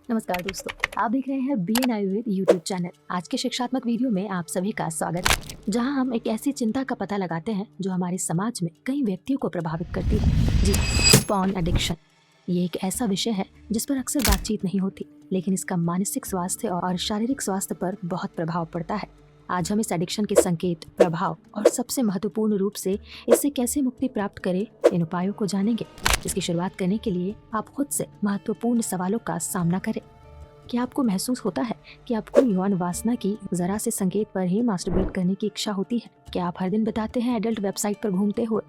नमस्कार दोस्तों, आप देख रहे हैं बीएन आयुर्वेद यूट्यूब चैनल। आज के शिक्षात्मक वीडियो में आप सभी का स्वागत है, जहां हम एक ऐसी चिंता का पता लगाते हैं जो हमारे समाज में कई व्यक्तियों को प्रभावित करती है। जी, पॉर्न एडिक्शन। ये एक ऐसा विषय है जिस पर अक्सर बातचीत नहीं होती, लेकिन इसका मानसिक स्वास्थ्य और शारीरिक स्वास्थ्य पर बहुत प्रभाव पड़ता है। आज हम इस एडिक्शन के संकेत, प्रभाव और सबसे महत्वपूर्ण रूप से इससे कैसे मुक्ति प्राप्त करें, इन उपायों को जानेंगे। इसकी शुरुआत करने के लिए आप खुद से महत्वपूर्ण सवालों का सामना करें। क्या आपको महसूस होता है कि आपको यौन वासना की जरा से संकेत पर ही मास्टरबेट करने की इच्छा होती है? क्या आप हर दिन बिताते हैं एडल्ट वेबसाइट पर घूमते हुए,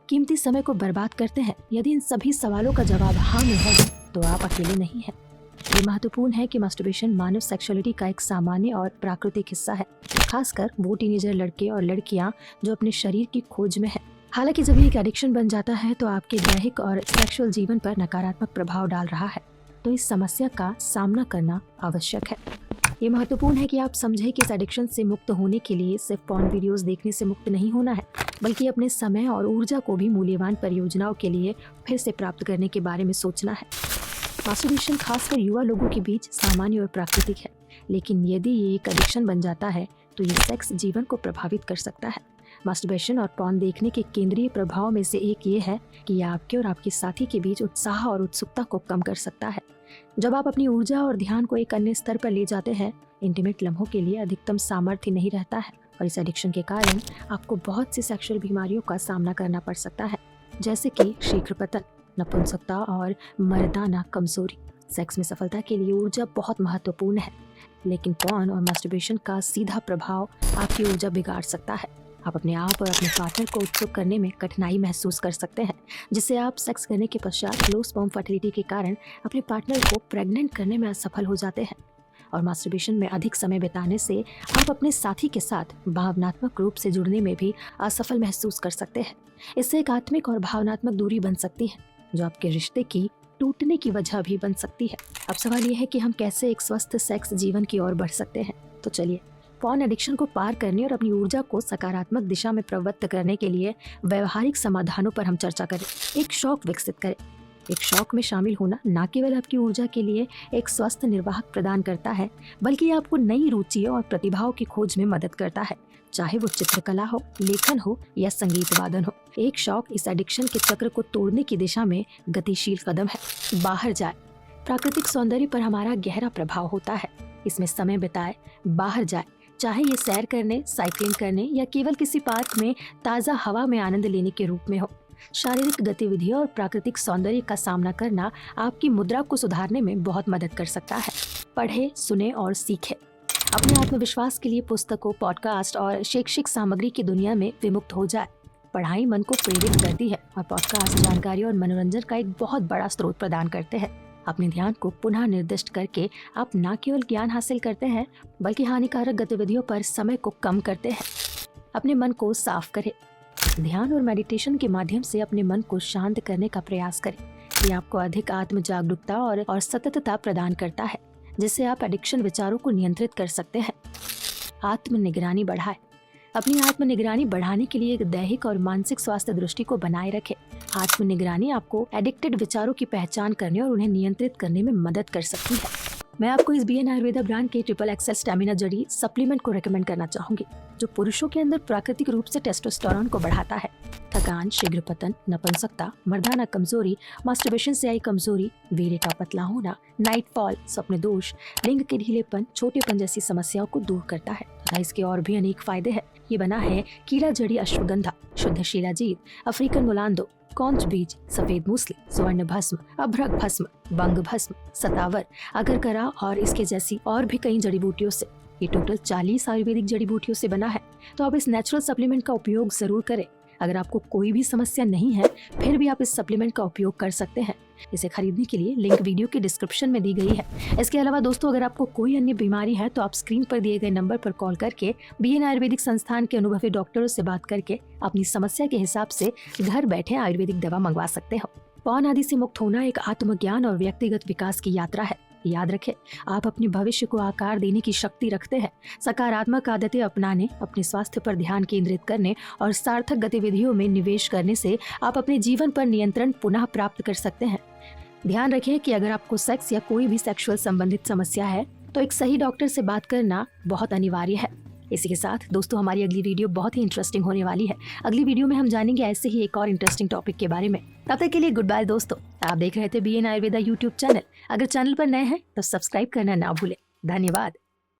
कीमती समय को बर्बाद करते हैं? यदि इन सभी सवालों का जवाब हाँ में है तो आप अकेले नहीं हैं। ये महत्वपूर्ण है कि मास्टरबेशन मानव सेक्सुअलिटी का एक सामान्य और प्राकृतिक हिस्सा है, खासकर वो टीनेजर लड़के और लड़कियां जो अपने शरीर की खोज में हैं। हालांकि जब ये एक एडिक्शन बन जाता है तो आपके दैहिक और सेक्सुअल जीवन पर नकारात्मक प्रभाव डाल रहा है, तो इस समस्या का सामना करना आवश्यक है। ये महत्वपूर्ण है कि आप समझें कि इस एडिक्शन से मुक्त होने के लिए सिर्फ पॉर्न वीडियोस देखने से मुक्त नहीं होना है, बल्कि अपने समय और ऊर्जा को भी मूल्यवान परियोजनाओं के लिए फिर से प्राप्त करने के बारे में सोचना है। मास्टरबेशन खासकर युवा लोगों के बीच सामान्य और प्राकृतिक है, लेकिन यदि ये एक एडिक्शन बन जाता है तो ये सेक्स जीवन को प्रभावित कर सकता है। मास्टरबेशन और पॉर्न देखने के केंद्रीय प्रभाव में से एक ये है कि ये आपके और आपके साथी के बीच उत्साह और उत्सुकता को कम कर सकता है। जब आप अपनी ऊर्जा और ध्यान को एक अन्य स्तर पर ले जाते हैं, इंटीमेट लम्हों के लिए अधिकतम सामर्थ्य नहीं रहता है, और इस एडिक्शन के कारण आपको बहुत सी सेक्सुअल बीमारियों का सामना करना पड़ सकता है, जैसे कि शीघ्र पतन, नपुंसकता और मर्दाना कमजोरी। सेक्स में सफलता के लिए ऊर्जा बहुत महत्वपूर्ण है, लेकिन पॉर्न और मास्टरबेशन का सीधा प्रभाव आपकी ऊर्जा बिगाड़ सकता है। आप अपने आप और अपने पार्टनर को उत्सुक करने में कठिनाई महसूस कर सकते हैं, जिससे आप सेक्स करने के पश्चात लो स्पर्म फर्टिलिटी के कारण अपने पार्टनर को प्रेग्नेंट करने में असफल हो जाते हैं। और मास्टरबेशन में अधिक समय बिताने से आप अपने साथी के साथ भावनात्मक रूप से जुड़ने में भी असफल महसूस कर सकते हैं। इससे एक आत्मिक और भावनात्मक दूरी बन सकती है, जो आपके रिश्ते की टूटने की वजह भी बन सकती है। अब सवाल यह है कि हम कैसे एक स्वस्थ सेक्स जीवन की ओर बढ़ सकते हैं। तो चलिए, पॉर्न एडिक्शन को पार करने और अपनी ऊर्जा को सकारात्मक दिशा में प्रवृत्त करने के लिए व्यवहारिक समाधानों पर हम चर्चा करें। एक शौक विकसित करें। एक शौक में शामिल होना न केवल आपकी ऊर्जा के लिए एक स्वस्थ निर्वाहक प्रदान करता है, बल्कि आपको नई रुचियों और प्रतिभाओं की खोज में मदद करता है, चाहे वो चित्रकला हो, लेखन हो या संगीत वादन हो। एक शौक इस एडिक्शन के चक्र को तोड़ने की दिशा में गतिशील कदम है। बाहर जाए। प्राकृतिक सौंदर्य पर हमारा गहरा प्रभाव होता है। इसमें समय बिताए, बाहर जाए, चाहे ये सैर करने, साइकिलिंग करने या केवल किसी पार्क में ताज़ा हवा में आनंद लेने के रूप में हो। शारीरिक गतिविधियों और प्राकृतिक सौंदर्य का सामना करना आपकी मुद्रा को सुधारने में बहुत मदद कर सकता है। पढ़े, सुने और सीखे। अपने आत्मविश्वास के लिए पुस्तकों, पॉडकास्ट और शैक्षिक सामग्री की दुनिया में विमुक्त हो जाए। पढ़ाई मन को प्रेरित करती है और पॉडकास्ट जानकारी और मनोरंजन का एक बहुत बड़ा स्रोत प्रदान करते हैं। अपने ध्यान को पुनः निर्दिष्ट करके आप न केवल ज्ञान हासिल करते हैं, बल्कि हानिकारक गतिविधियों पर समय को कम करते हैं। अपने मन को साफ करें। ध्यान और मेडिटेशन के माध्यम से अपने मन को शांत करने का प्रयास करें। ये आपको अधिक आत्म जागरूकता और सततता प्रदान करता है, जिससे आप एडिक्शन विचारों को नियंत्रित कर सकते हैं। आत्म निगरानी बढ़ाए। अपनी आत्म निगरानी बढ़ाने के लिए एक दैहिक और मानसिक स्वास्थ्य दृष्टि को बनाए रखें। आत्म निगरानी आपको एडिक्टेड विचारों की पहचान करने और उन्हें नियंत्रित करने में मदद कर सकती है। मैं आपको इस बीएन आयुर्वेदा ब्रांड के ट्रिपल एक्सेल स्टैमिना जड़ी सप्लीमेंट को रेकमेंड करना चाहूंगी, जो पुरुषों के अंदर प्राकृतिक रूप से टेस्टोस्टेरोन को बढ़ाता है। थकान, शीघ्र पतन, नपुंसकता, मर्दाना कमजोरी, मास्टरबेशन से आई कमजोरी, वीर्य का पतला होना, नाइट फॉल, स्वप्न दोष, लिंग के ढीलेपन, छोटेपन जैसी समस्याओं को दूर करता है तथा इसके और भी अनेक फायदे हैं। ये बना है कीड़ा जड़ी अश्वगंधा, शुद्ध शिलाजीत, अफ्रीकन मुलांदो, कौंच बीज, सफेद मूसली, स्वर्ण भस्म, अभ्रक भस्म, बंग भस्म, सतावर, अगरकरा और इसके जैसी और भी कई जड़ी बूटियों से। ये टोटल 40 आयुर्वेदिक जड़ी बूटियों से बना है, तो आप इस नेचुरल सप्लीमेंट का उपयोग जरूर करें। अगर आपको कोई भी समस्या नहीं है, फिर भी आप इस सप्लीमेंट का उपयोग कर सकते हैं। इसे खरीदने के लिए लिंक वीडियो के डिस्क्रिप्शन में दी गई है। इसके अलावा दोस्तों, अगर आपको कोई अन्य बीमारी है तो आप स्क्रीन पर दिए गए नंबर पर कॉल करके बीएन आयुर्वेदिक संस्थान के अनुभवी डॉक्टरों से बात करके अपनी समस्या के हिसाब से घर बैठे आयुर्वेदिक दवा मंगवा सकते हो। पॉर्न आदि से मुक्त होना एक आत्मज्ञान और व्यक्तिगत विकास की यात्रा है। याद रखें, आप अपने भविष्य को आकार देने की शक्ति रखते हैं। सकारात्मक आदतें अपनाने, अपने स्वास्थ्य पर ध्यान केंद्रित करने और सार्थक गतिविधियों में निवेश करने से आप अपने जीवन पर नियंत्रण पुनः प्राप्त कर सकते हैं। ध्यान रखें कि अगर आपको सेक्स या कोई भी सेक्सुअल संबंधित समस्या है तो एक सही डॉक्टर से बात करना बहुत अनिवार्य है। इसी के साथ दोस्तों हमारी अगली वीडियो बहुत ही इंटरेस्टिंग होने वाली है। अगली वीडियो में हम जानेंगे ऐसे ही एक और इंटरेस्टिंग टॉपिक के बारे में। तब तक के लिए गुड बाय दोस्तों। आप देख रहे थे बीएन आयुर्वेदा यूट्यूब चैनल। अगर चैनल पर नए हैं तो सब्सक्राइब करना ना भूलें। धन्यवाद।